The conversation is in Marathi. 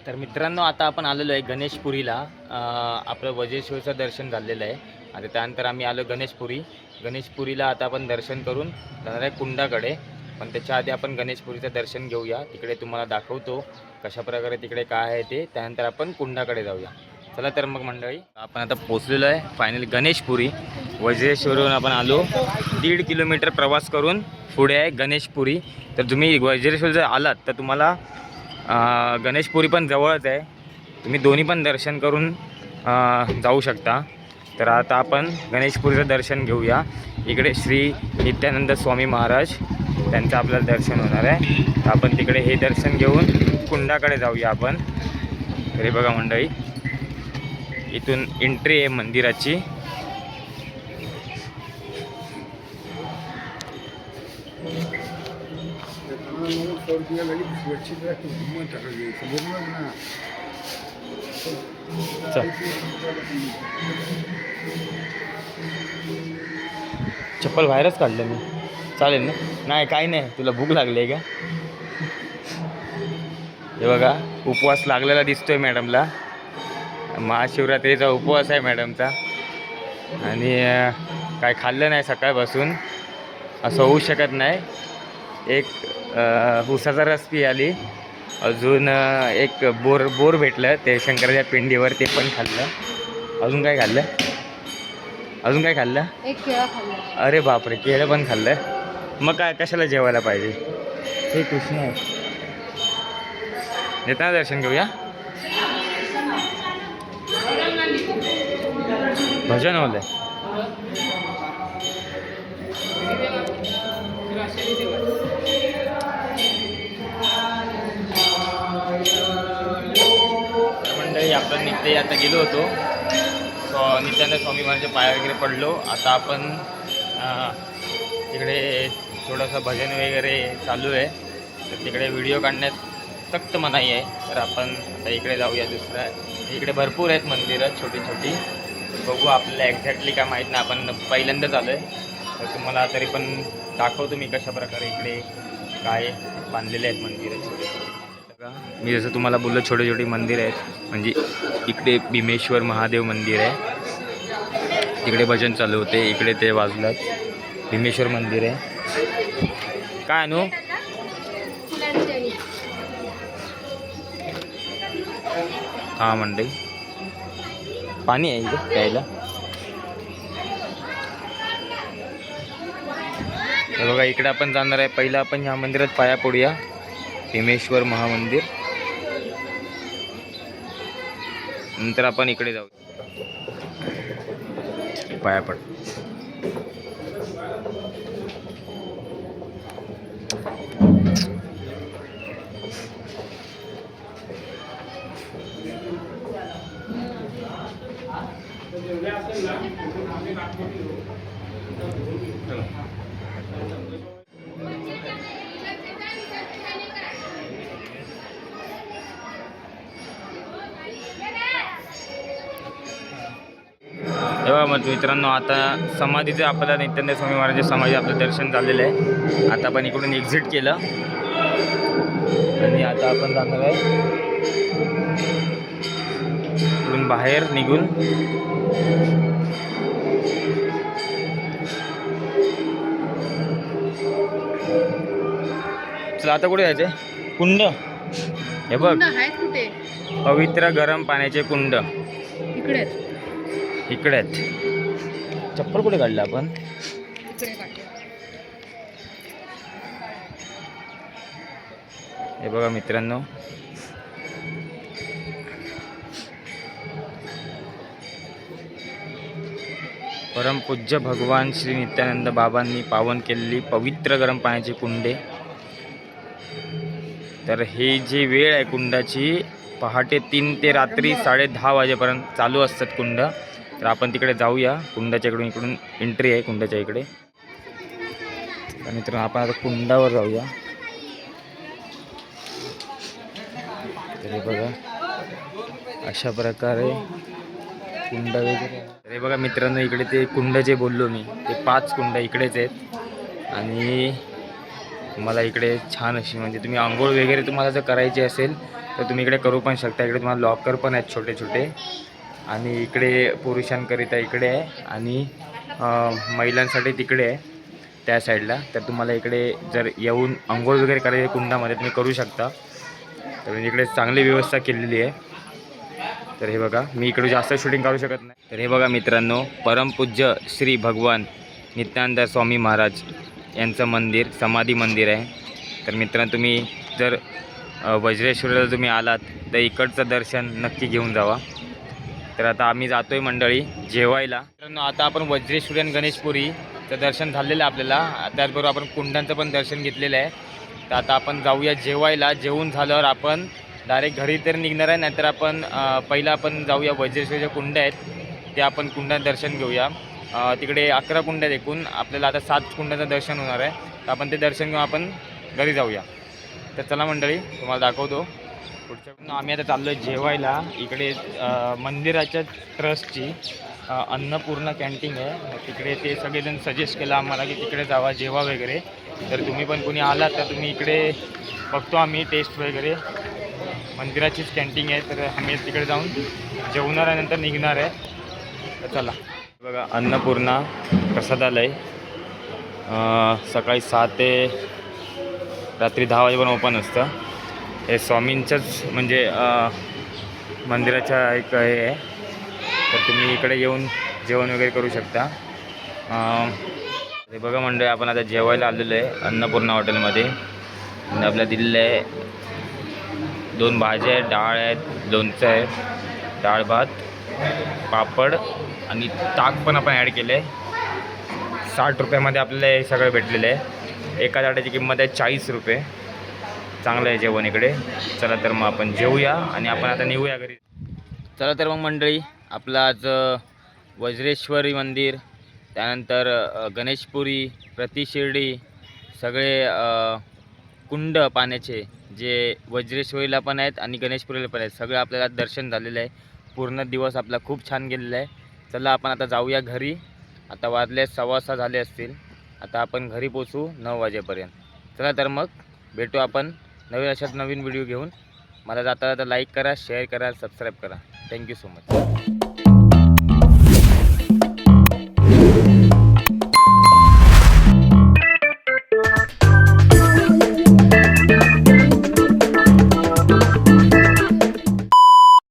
तर मित्रांनो, आता आपण आलेलो आहे गणेशपुरीला. आपलं वज्रेश्वरचं दर्शन झालेलं आहे. आता त्यानंतर आम्ही आलो गणेशपुरीला. आता आपण दर्शन करून जाणार आहे कुंडाकडे. पण त्याच्या आधी आपण गणेशपुरीचं दर्शन घेऊया. तिकडे तुम्हाला दाखवतो कशाप्रकारे तिकडे काय आहे ते. त्यानंतर आपण कुंडाकडे जाऊया. चला तर मग मंडळी, आपण आता पोचलेलो आहे फायनली गणेशपुरी. वज्रेश्वरवरून आपण आलो. 1.5 किलोमीटर प्रवास करून पुढे आहे गणेशपुरी. तर तुम्ही वज्रेश्वर जर आलात तर तुम्हाला गणेशपुरी पण जवळच आहे. तुम्ही दोन्ही पण दर्शन करून जाऊ शकता. तर आता आपण गणेशपुरीचं दर्शन घेऊया. इकडे श्री नित्यानंद स्वामी महाराज त्यांचं आपल्याला दर्शन होणार आहे. तर आपण तिकडे हे दर्शन घेऊन कुंडाकडे जाऊया आपण. तरी बघा मंडळी, इथून एंट्री आहे मंदिराची. चप्पल बाहेरच काढलं मी, चालेल ना? नाही काही नाही. तुला भूक लागली आहे का? हे बघा, उपवास लागलेला दिसतोय मॅडमला. महाशिवरात्रीचा उपवास आहे मॅडमचा. आणि काय खाल्लं नाही सकाळपासून, असं होऊ शकत नाही. एक उसाचा रस पियाली, अजून एक बोर भेटलं ते शंकराच्या पिंडीवर, ते पण खाल्लं. अजून काय खाल्लं? एक केळं खाल्लं. अरे बापरे, केळं पण खाल्लं. मग काय, कशाला जेवायला पाहिजे? हे कृष्ण आहे. येताना दर्शन घेऊया. भजन होलंय. मंडळी, आपण नित्य आता गेलो होतो. नित्यानंद स्वामी महाराजांच्या पाया वगैरे पडलो. आता आपण तिकडे थोडंसं भजन वगैरे चालू आहे. तर तिकडे व्हिडिओ काढण्यात सक्त मनाई आहे. तर आपण आता इकडे जाऊया. इकडे भरपूर आहेत मंदिरं छोटी छोटी. बघू, आपल्याला एक्झॅक्टली काय माहीत नाही. आपण पहिल्यांदाच आलो आहे. तर तुम्हाला तरी पण दाखवतो मी कशाप्रकारे इकडे काय बांधलेले आहेत मंदिरं छोटे छोटे. मी जसं तुम्हाला बोललो, छोटे छोटे मंदिर आहेत. म्हणजे इकडे भीमेश्वर महादेव मंदिर आहे, तिकडे भजन चालू होते. इकडे ते बाजूलाच भीमेश्वर मंदिर आहे. काय आणू? हां मंडळी, पाणी आहे इथे प्यायला. हे बघा, इकडे आपण जाणार आहे. पहिला आपण ह्या मंदिरात पाया पडूया, भीमेश्वर महामंदिर. नंतर आपण इकडे जाऊ, पाया पड. तेव्हा मग मित्रांनो, आता समाधीचं आपल्याला नित्यानंद स्वामी महाराजांच्या समाधी आपलं दर्शन झालेलं आहे. आता आपण इकडून एक्झिट केलं आणि आता आपण जाणार आहे इकडून बाहेर निघून. चला, आता कुठे जायचंय? कुंड. हे बघ, कुठे? पवित्र गरम पाण्याचे कुंड इकडे आहेत. चप्पल कुठे काढलं आपण? हे बघा मित्रांनो, परमपूज्य भगवान श्री नित्यानंद बाबांनी पावन केलेली पवित्र गरम पाण्याची कुंडे. तर हे जी वेळ आहे कुंडाची, पहाटे 3 ते रात्री 10:30 वाजेपर्यंत चालू असतात कुंड. तर आपण तिकडे जाऊया. कुंडाच्या इकडून एंट्री आहे कुंडाच्या इकडे. तर मित्रांनो, आपण आता कुंडावर जाऊया. तरी बघा, अशा प्रकारे कुंड वगैरे. तरी बघा मित्रांनो, इकडे ते कुंड जे बोललो मी, ते 5 कुंड इकडेच आहेत. आणि तुम्हाला इकडे छान अशी, म्हणजे तुम्ही आंघोळ वगैरे तुम्हाला जर करायची असेल तर तुम्ही इकडे करू पण शकता. इकडे तुम्हाला लॉकर पण आहेत छोटे छोटे, आणि इकडे पुरुषांकरिता इकडे आहे, आणि महिलांसाठी तिकडे आहे त्या साईडला. तर तुम्हाला इकडे जर येऊन अंघोळ वगैरे करायची कुंडामध्ये तुम्ही करू शकता. तर इकडे चांगली व्यवस्था केलेली आहे. तर हे बघा, मी इकडे जास्त शूटिंग काढू शकत नाही. तर हे बघा मित्रांनो, परमपूज्य श्री भगवान नित्यानंद स्वामी महाराज यांचं मंदिर, समाधी मंदिर आहे. तर मित्रांनो, तुम्ही जर वज्रेश्वरला तुम्ही आलात तर इकडचं दर्शन नक्की घेऊन जावा. तर आता आम्ही जातोय मंडळी जेवायला. मित्रांनो, आता आपण वज्रेश्वरी आणि गणेशपुरीचं दर्शन झालेलं आहे आपल्याला. त्याचबरोबर आपण कुंडांचं पण दर्शन घेतलेलं आहे. तर आता आपण जाऊया जेवायला. जेवून झाल्यावर आपण डायरेक्ट घरी तर निघणार आहे, नाहीतर आपण पहिला आपण जाऊया वज्रेश्वरीचे कुंड आहेत ते आपण कुंडात दर्शन घेऊया. तिकडे 11 कुंड आहेत एकूण. आपल्याला आता 7 कुंडाचं दर्शन होणार आहे. तर आपण ते दर्शन घेऊन आपण घरी जाऊया. तर चला मंडळी, तुम्हाला दाखवतो पुढच्या. आम्ही आता चाललो आहे जेवायला. इकडे मंदिराच्या ट्रस्टची अन्नपूर्णा कॅन्टीन आहे. तिकडे ते सगळेजण सजेस्ट केलं आम्हाला की तिकडे जावा जेवा वगैरे. तर तुम्ही पण कोणी आलात तर तुम्ही इकडे बघतो आम्ही टेस्ट वगैरे. मंदिराचीच कॅन्टीन आहे, तर आम्ही तिकडे जाऊन जेवणार आहे, नंतर निघणार आहे. तर चला. बघा, अन्नपूर्णा प्रसादालय सकाळी 6 ते रात्री 10 वाजेपर्यंत ओपन असतं. हे स्वामींचंच म्हणजे मंदिराच्या एक हे आहे. तर तुम्ही इकडे येऊन जेवण वगैरे करू शकता. हे बघा मंडळी, आपण आता जेवायला आलेलो आहे अन्नपूर्णा हॉटेलमध्ये. आणि आपल्याला दिलेलं आहे 2 भाज्या आहेत, डाळ आहेत, लोणचं आहे, डाळ भात, पापड आणि ताक पण आपण ॲड केलं आहे. 60 रुपयामध्ये आपल्याला हे सगळं भेटलेलं आहे. एका ताटाची किंमत आहे 40 रुपये. चांगलं आहे जेवण इकडे. चला तर मग आपण जेवूया आणि आपण आता निघूया घरी. चला तर मग मंडळी, आपलं आज वज्रेश्वरी मंदिर, त्यानंतर गणेशपुरी, प्रतिशिर्डी, सगळे कुंड पाण्याचे जे वज्रेश्वरीला पण आहेत आणि गणेशपुरीला पण आहेत, सगळं आपल्याला दर्शन झालेलं आहे. पूर्ण दिवस आपला खूप छान गेलेला आहे. चला आपण आता जाऊया घरी. आता वाजले 6:15 झाले असतील. आता आपण घरी पोचू 9 वाजेपर्यंत. चला तर मग भेटू आपण अशाच नवीन व्हिडिओ घेऊन. मला जाता जाता लाईक करा, शेअर करा, सबस्क्राईब करा. Thank you so much.